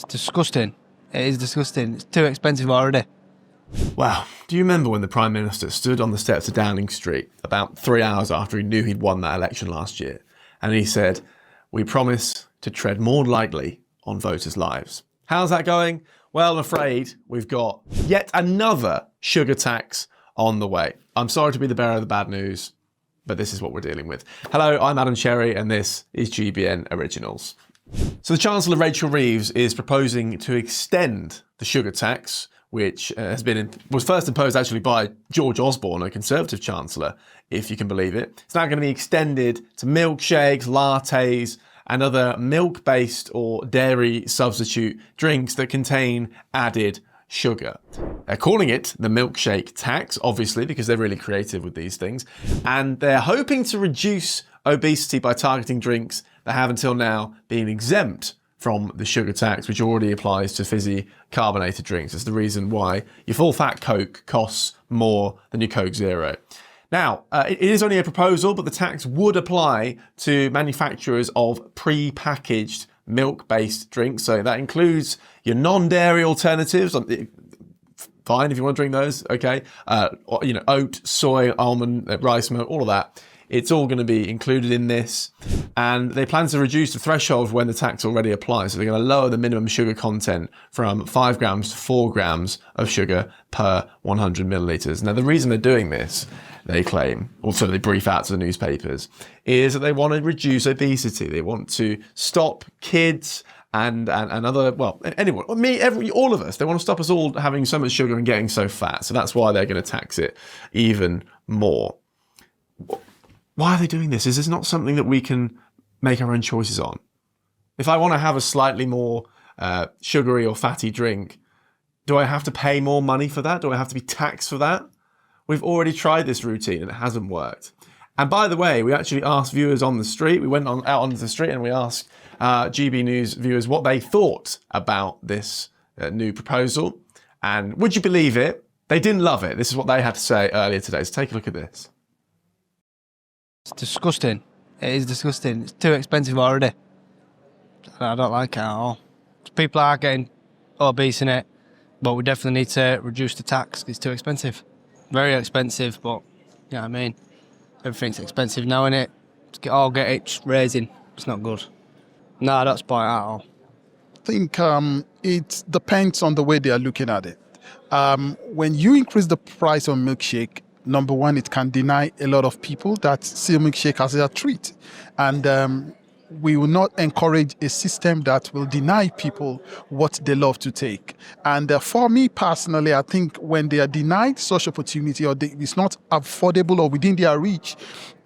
It's disgusting. It is disgusting. It's too expensive already. Wow. Do you remember when the Prime Minister stood on the steps of Downing Street about 3 hours after he knew he'd won that election last year? And he said, "We promise to tread more lightly on voters' lives." How's that going? Well, I'm afraid we've got yet another sugar tax on the way. I'm sorry to be the bearer of the bad news, but this is what we're dealing with. Hello, I'm Adam Cherry, and this is GBN Originals. So the Chancellor, Rachel Reeves, is proposing to extend the sugar tax, which was first imposed actually by George Osborne, a Conservative Chancellor, if you can believe it. It's now going to be extended to milkshakes, lattes, and other milk-based or dairy substitute drinks that contain added sugar. They're calling it the milkshake tax, obviously, because they're really creative with these things. And they're hoping to reduce obesity by targeting drinks that have until now been exempt from the sugar tax, which already applies to fizzy carbonated drinks. It's the reason why your full-fat Coke costs more than your Coke Zero. Now, it is only a proposal, but the tax would apply to manufacturers of pre-packaged milk-based drinks. So that includes your non-dairy alternatives. Fine if you want to drink those, okay. Oat, soy, almond, rice milk, all of that. It's all going to be included in this. And they plan to reduce the threshold when the tax already applies. So they're going to lower the minimum sugar content from 5 grams to 4 grams of sugar per 100 millilitres. Now, the reason they're doing this, they claim, also they brief out to the newspapers, is that they want to reduce obesity. They want to stop kids and other, well, anyone, all of us, they want to stop us all having so much sugar and getting so fat. So that's why they're going to tax it even more. Why are they doing this? Is this not something that we can make our own choices on? If I want to have a slightly more sugary or fatty drink, do I have to pay more money for that? Do I have to be taxed for that? We've already tried this routine and it hasn't worked. And by the way, we actually asked viewers on the street, we went out onto the street and we asked GB News viewers what they thought about this new proposal. And would you believe it? They didn't love it. This is what they had to say earlier today. So take a look at this. It's disgusting. It is disgusting. It's too expensive already. I don't like it at all. People are getting obese in it, but we definitely need to reduce the tax. It's too expensive. Very expensive, but you know what I mean? Everything's expensive now, innit? Get it raising. It's not good. No, I don't support it at all. I think it depends on the way they are looking at it. When you increase the price on milkshake, number one, it can deny a lot of people that see milkshake as a treat. And we will not encourage a system that will deny people what they love to take. And for me personally, I think when they are denied such opportunity or it's not affordable or within their reach,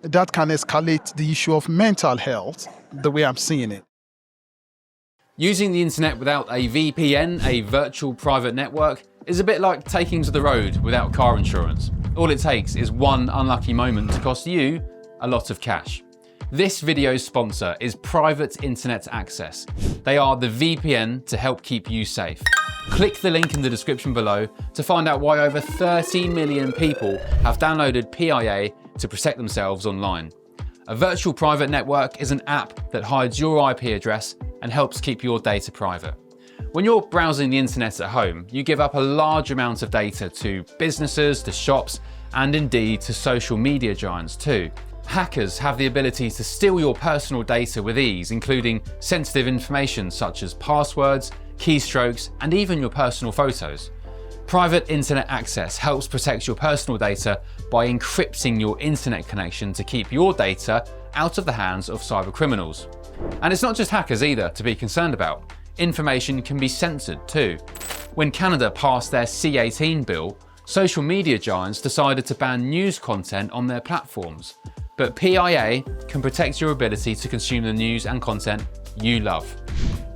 that can escalate the issue of mental health, the way I'm seeing it. Using the internet without a VPN, a virtual private network, is a bit like taking to the road without car insurance. All it takes is one unlucky moment to cost you a lot of cash. This video's sponsor is Private Internet Access. They are the VPN to help keep you safe. Click the link in the description below to find out why over 30 million people have downloaded PIA to protect themselves online. A virtual private network is an app that hides your IP address and helps keep your data private. When you're browsing the internet at home, you give up a large amount of data to businesses, to shops, and indeed to social media giants too. Hackers have the ability to steal your personal data with ease, including sensitive information such as passwords, keystrokes, and even your personal photos. Private Internet Access helps protect your personal data by encrypting your internet connection to keep your data out of the hands of cybercriminals. And it's not just hackers either to be concerned about. Information can be censored too. When Canada passed their C-18 bill, social media giants decided to ban news content on their platforms. But PIA can protect your ability to consume the news and content you love.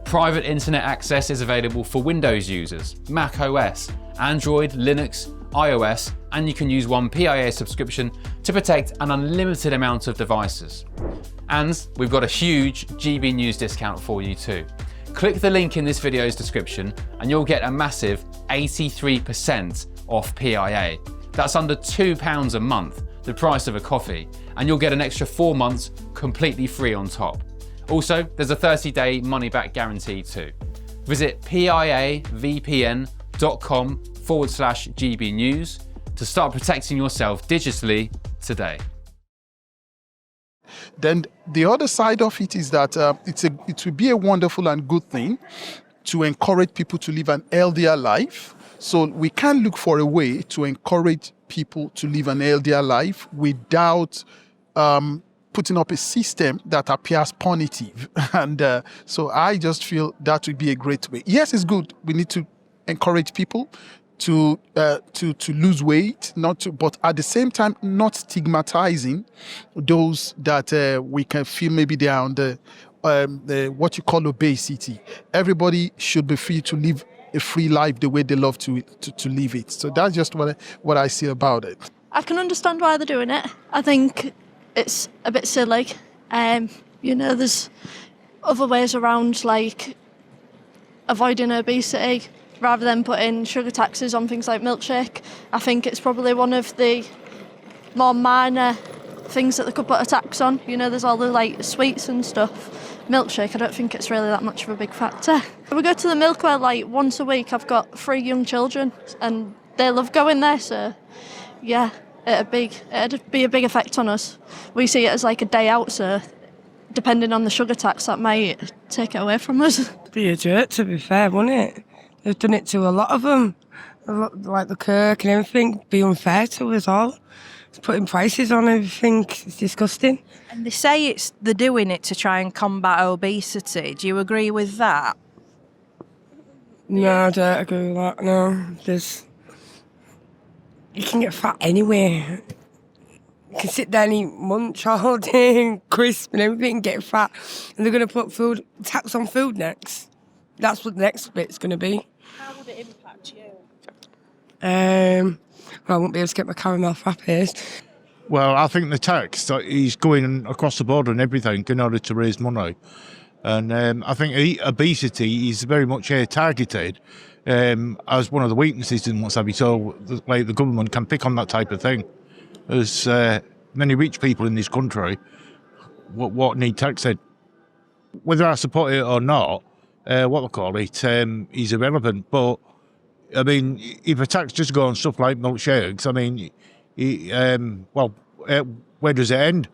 Private Internet Access is available for Windows users, Mac OS, Android, Linux, iOS, and you can use one PIA subscription to protect an unlimited amount of devices. And we've got a huge GB News discount for you too. Click the link in this video's description and you'll get a massive 83% off PIA. That's under £2 a month, the price of a coffee, and you'll get an extra 4 months completely free on top. Also, there's a 30-day money-back guarantee too. Visit piavpn.com/GB News to start protecting yourself digitally today. Then the other side of it is that it will be a wonderful and good thing to encourage people to live an healthier life. So we can look for a way to encourage people to live an healthier life without putting up a system that appears punitive. And so I just feel that would be a great way. Yes, it's good. We need to encourage people to lose weight, but at the same time, not stigmatizing those that we can feel maybe they are on the what you call obesity. Everybody should be free to live a free life the way they love to live it. So that's just what I see about it. I can understand why they're doing it. I think it's a bit silly. There's other ways around, like avoiding obesity rather than putting sugar taxes on things like Milkshake. I think it's probably one of the more minor things that they could put a tax on. There's all the like sweets and stuff. Milkshake, I don't think it's really that much of a big factor. We go to the Milkware like once a week. I've got 3 young children and they love going there, so yeah, it'd be a big effect on us. We see it as like a day out, so depending on the sugar tax, that might take it away from us. Be a jerk, to be fair, wouldn't it? They've done it to a lot of them, like the Kirk and everything. Be unfair to us all. It's putting prices on everything. It's disgusting. And they say they're doing it to try and combat obesity. Do you agree with that? No, I don't agree with that. No, you can get fat anywhere. You can sit there and eat munch all day and crisp and everything and get fat. And they're going to put tax on food next. That's what the next bit's going to be. How would it impact you? Well, I won't be able to get my caramel frappes. Well, I think the tax is going across the board and everything in order to raise money. And I think obesity is very much targeted as one of the weaknesses in what's have you. So the government can pick on that type of thing. There's many rich people in this country what need taxing. Whether I support it or not, what they call it, is irrelevant. But, I mean, if a tax just go on stuff like milkshakes, I mean, where does it end?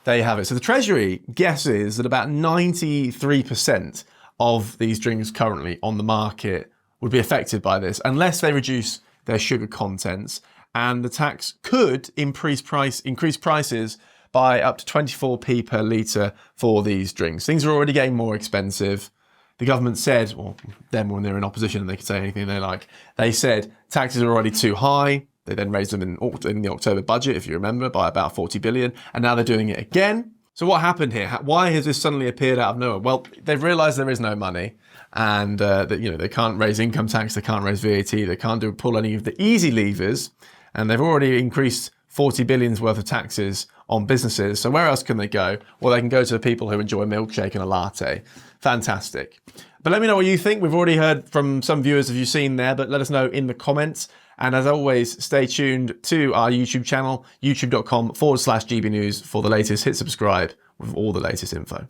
There you have it. So the Treasury guesses that about 93% of these drinks currently on the market would be affected by this unless they reduce their sugar contents. And the tax could increase prices by up to 24p per litre for these drinks. Things are already getting more expensive. The government said, well, them when they're in opposition and they can say anything they like, they said taxes are already too high. They then raised them in the October budget, if you remember, by about 40 billion. And now they're doing it again. So what happened here? Why has this suddenly appeared out of nowhere? Well, they've realised there is no money and that they can't raise income tax, they can't raise VAT, they can't pull any of the easy levers. And they've already increased 40 billions worth of taxes on businesses. So where else can they go? Well, they can go to the people who enjoy milkshake and a latte. Fantastic. But let me know what you think. We've already heard from some viewers, have you seen there, but let us know in the comments. And as always, stay tuned to our YouTube channel, youtube.com/GB News for the latest. Hit subscribe with all the latest info.